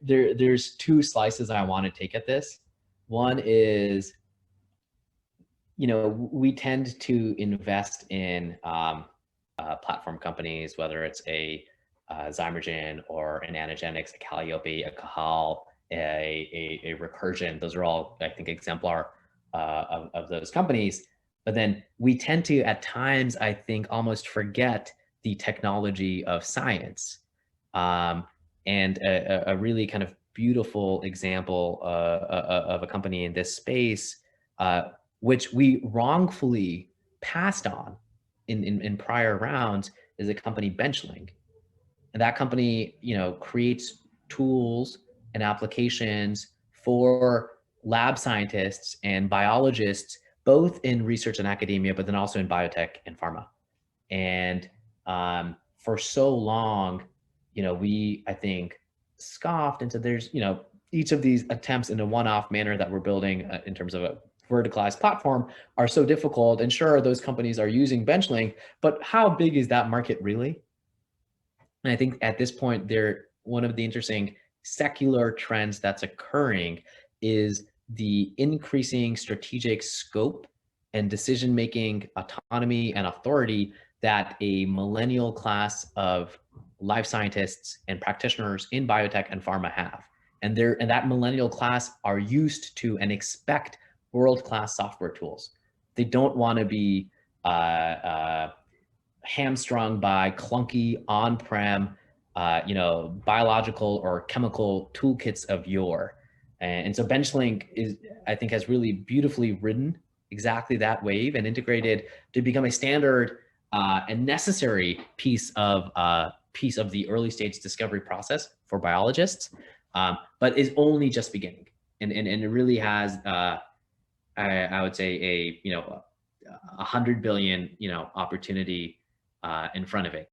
there's two slices I want to take at this. One is, we tend to invest in platform companies, whether it's a Zymergen or an Anagenex, a Calliope, a Cahal, a Recursion. Those are all, I think, exemplar of those companies. But then we tend to, at times, I think, almost forget the technology of science. And a really kind of beautiful example of a company in this space, which we wrongfully passed on in prior rounds, is a company Benchling. And that company, creates tools and applications for lab scientists and biologists, both in research and academia, but then also in biotech and pharma. And for so long, we, I think, scoffed and said there's, each of these attempts in a one-off manner that we're building in terms of a verticalized platform are so difficult. And sure, those companies are using Benchling, but how big is that market really? And I think at this point, one of the interesting secular trends that's occurring is the increasing strategic scope and decision-making autonomy and authority that a millennial class of life scientists and practitioners in biotech and pharma have. And that millennial class are used to and expect world-class software tools. They don't want to be hamstrung by clunky on-prem, biological or chemical toolkits of yore. And so Benchling I think, has really beautifully ridden exactly that wave and integrated to become a standard and necessary piece of the early stage discovery process for biologists, but is only just beginning. And it really has, I would say, a $100 billion opportunity in front of it.